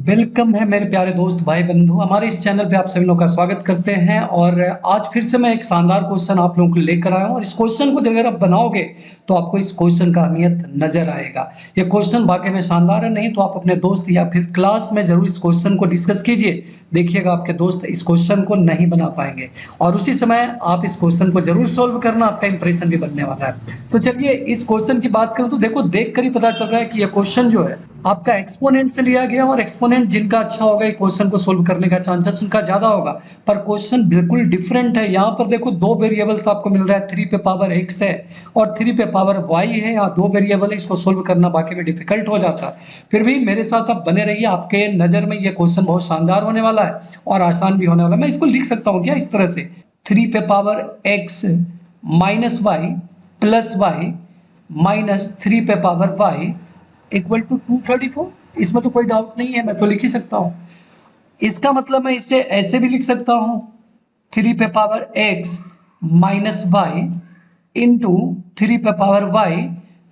Welcome है मेरे प्यारे दोस्त भाई बंधु हमारे इस चैनल पे आप सभी लोगों का स्वागत करते हैं और आज फिर से मैं एक शानदार क्वेश्चन आप लोगों को लेकर आया हूं और इस क्वेश्चन को अगर आप बनाओगे तो आपको इस क्वेश्चन का अहमियत नजर आएगा। ये क्वेश्चन वाकई में शानदार है, नहीं तो आप अपने दोस्त या फिर क्लास में जरूर इस क्वेश्चन को डिस्कस कीजिए। देखिएगा आपके दोस्त इस क्वेश्चन को नहीं बना पाएंगे और उसी समय आप इस क्वेश्चन को जरूर सोल्व करना, आपका इंप्रेशन भी बनने वाला है। तो चलिए इस क्वेश्चन की बात करें तो देखो देख कर ही पता चल रहा है कि यह क्वेश्चन जो है आपका एक्सपोनेंट से लिया गया और एक्सपोनेंट जिनका अच्छा होगा ये क्वेश्चन को सोल्व करने का चांसेस उनका ज्यादा होगा। पर क्वेश्चन बिल्कुल डिफरेंट है। यहाँ पर देखो दो वेरिएबल्स आपको मिल रहा है, 3 पे पावर x है और 3 पे पावर y है। यहाँ दो वेरिएबल है, इसको सोल्व करना बाकी में डिफिकल्ट हो जाता है। फिर भी मेरे साथ आप बने रहिए, आपके नजर में ये क्वेश्चन बहुत शानदार होने वाला है और आसान भी होने वाला है। मैं इसको लिख सकता हूँ क्या इस तरह से, 3 पे power x minus y plus y minus 3 पे पावर y इक्वल टू 234। इसमें तो कोई डाउट नहीं है, मैं तो लिख ही सकता हूँ। इसका मतलब मैं इसे ऐसे भी लिख सकता हूँ, 3 पे power x minus y into 3 पे पावर y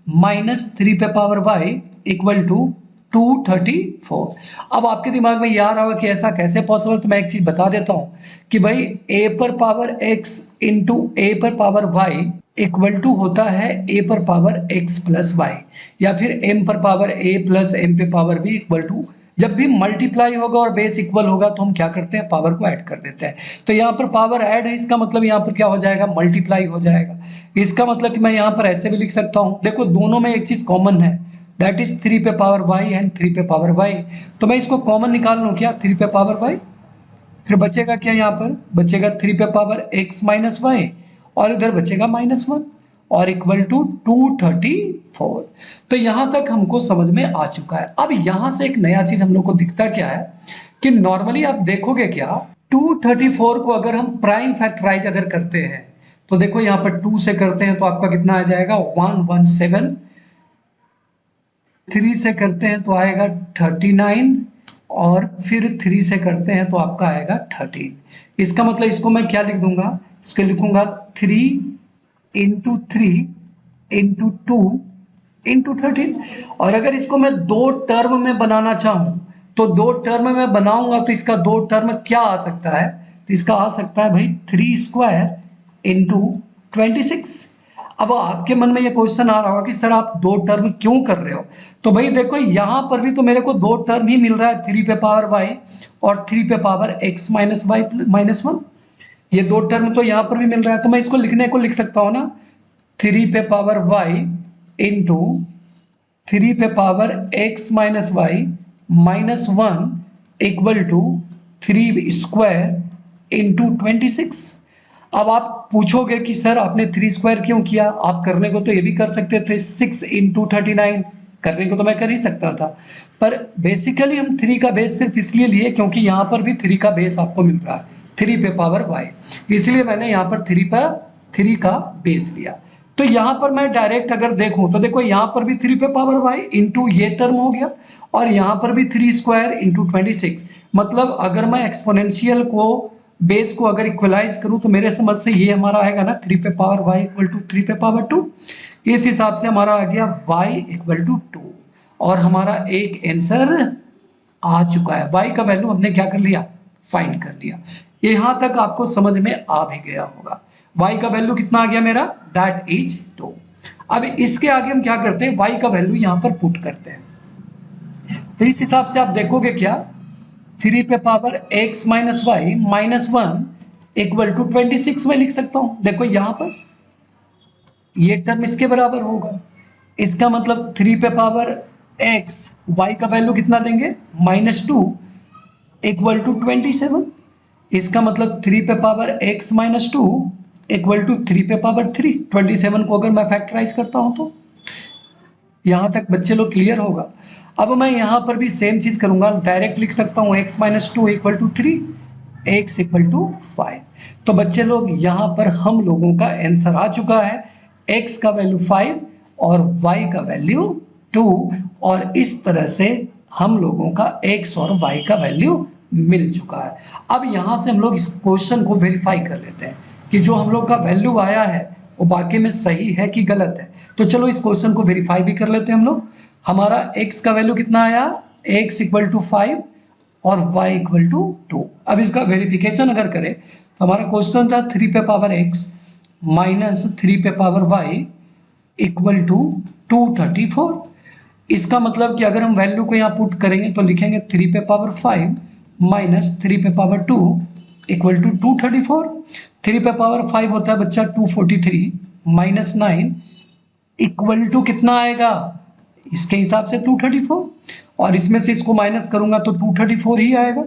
माइनस 3 पे पावर y इक्वल टू 234। अब आपके दिमाग में ये आ रहा होगा कि ऐसा कैसे पॉसिबल, तो मैं एक चीज बता देता हूँ कि भाई a पर पावर x इंटू a पर पावर y इक्वल टू होता है a पर पावर x प्लस वाई, या फिर m पर पावर a प्लस m पे पावर b इक्वल टू, जब भी मल्टीप्लाई होगा और बेस इक्वल होगा तो हम क्या करते हैं, पावर को ऐड कर देते हैं। तो यहाँ पर पावर ऐड है, इसका मतलब यहाँ पर क्या हो जाएगा, मल्टीप्लाई हो जाएगा। इसका मतलब कि मैं यहाँ पर ऐसे भी लिख सकता हूँ, देखो दोनों में एक चीज कॉमन है, दैट इज 3 पे पावर y एंड 3 पे पावर y। तो मैं इसको कॉमन निकाल लूँ क्या, 3 पे पावर y, फिर बचेगा क्या, यहाँ पर बचेगा 3 पे पावर x माइनस वाई और इधर बचेगा -1 और इक्वल टू 234। तो यहां तक हमको समझ में आ चुका है। अब यहां से एक नया चीज हम लोग को दिखता क्या है कि नॉर्मली आप देखोगे क्या, 234 को अगर हम प्राइम फैक्टराइज अगर करते हैं तो देखो यहाँ पर 2 से करते हैं तो आपका कितना आ जाएगा 117, 3 से करते हैं तो आएगा 39 और फिर 3 से करते हैं तो आपका आएगा 13। इसका मतलब इसको मैं क्या लिख दूंगा, इसको लिखूंगा 3 इंटू 3 इंटू 2 इंटू 13। और अगर इसको मैं दो टर्म में बनाना चाहूं तो दो टर्म में बनाऊंगा तो इसका दो टर्म क्या आ सकता है, तो इसका आ सकता है भाई 3 स्क्वायर इंटू 26। अब आपके मन में ये क्वेश्चन आ रहा होगा कि सर आप दो टर्म क्यों कर रहे हो, तो भाई देखो यहां पर भी तो मेरे को दो टर्म ही मिल रहा है, 3 पे पावर वाई और 3 पे power x minus y minus 1। ये दो टर्म तो यहाँ पर भी मिल रहा है, तो मैं इसको लिखने को लिख सकता हूँ ना, 3 पे पावर y इंटू 3 पे power x minus y minus 1 equal to 3 square into 26। अब आप पूछोगे कि सर आपने 3 स्क्वायर क्यों किया, आप करने को तो ये भी कर सकते थे 6 इंटू 39, करने को तो मैं कर ही सकता था, पर बेसिकली हम 3 का बेस सिर्फ इसलिए लिए क्योंकि यहाँ पर भी 3 का बेस आपको मिल रहा है 3 पे पावर y, इसलिए मैंने यहाँ पर 3 का बेस लिया। तो यहाँ पर मैं डायरेक्ट अगर देखूं तो देखो यहाँ पर भी 3 पे पावर y इंटू ये टर्म हो गया और यहाँ पर भी 3 स्क्वायर इंटू 26। मतलब अगर मैं एक्सपोनेंशियल को बेस को अगर इक्वलाइज करूं तो मेरे समझ से ये हमारा आएगा ना 3 पे पावर y इक्वल टू 3 पे पावर 2। इस हिसाब से हमारा आ गया y इक्वल टू 2 और हमारा एक आंसर आ चुका है। y का वैल्यू हमने क्या कर लिया, फाइंड कर लिया। यहां तक आपको समझ में आ भी गया होगा। y का वैल्यू कितना आ गया मेरा, दैट इज 2। अब इसके आगे हम क्या करते हैं, y का वैल्यू यहां पर पुट करते हैं। तो इस हिसाब से आप देखोगे क्या, 3 पे power x minus y minus 1 equal to 26 में लिख सकता हूं। देखो यहां पर ये टर्म इसके बराबर होगा, इसका मतलब 3 पे पावर x, y का वैल्यू कितना देंगे -2 इक्वल टू 27। इसका मतलब 3 पे power x minus 2 equal to 3 पे पावर 3। 27 को अगर मैं फैक्टराइज करता हूं तो यहां तक बच्चे लोग क्लियर होगा। अब मैं यहां पर भी सेम चीज करूंगा, डायरेक्ट लिख सकता हूं x minus 2 equal to 3, x equal to 5। तो बच्चे लोग यहां पर हम लोगों का आंसर आ चुका है, x का वैल्यू 5 और y का वैल्यू 2। और इस तरह से हम लोगों का x और y का वैल्यू मिल चुका है। अब यहां से हम लोग इस क्वेश्चन को वेरीफाई कर लेते हैं कि जो हम लोग का वैल्यू आया है वो वाकई में सही है कि गलत है। तो चलो इस क्वेश्चन को वेरीफाई भी कर लेते हैं हम लोग। हमारा x का वैल्यू कितना आया, x इक्वल टू 5 और y इक्वल टू 2। अब इसका वेरिफिकेशन अगर करें तो हमारा क्वेश्चन था 3 पे पावर x माइनस 3 पे पावर y इक्वल टू 234। इसका मतलब कि अगर हम वैल्यू को यहाँ पुट करेंगे तो लिखेंगे 3 पे पावर 5 माइनस 3 पे पावर 2 इक्वल टू 234। 3 पे पावर 5 होता है बच्चा 243 माइनस 9 इक्वल टू कितना आएगा, इसके हिसाब से 234, और इसमें से इसको माइनस करूंगा तो 234 ही आएगा,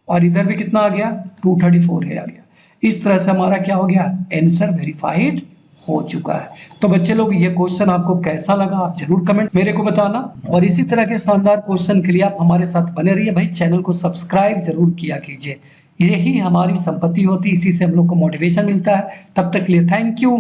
और इधर भी कितना आ गया 234 ही आ गया। इस तरह से हमारा क्या हो गया, आंसर वेरीफाइड हो चुका है। तो बच्चे लोग ये क्वेश्चन आपको कैसा लगा आप जरूर कमेंट मेरे को बताना, और इसी तरह के शानदार क्वेश्चन के लिए आप हमारे साथ बने रहिए भाई। चैनल को सब्सक्राइब जरूर किया कीजिए, यही हमारी संपत्ति होती है, इसी से हम लोग को मोटिवेशन मिलता है। तब तक के लिए थैंक यू।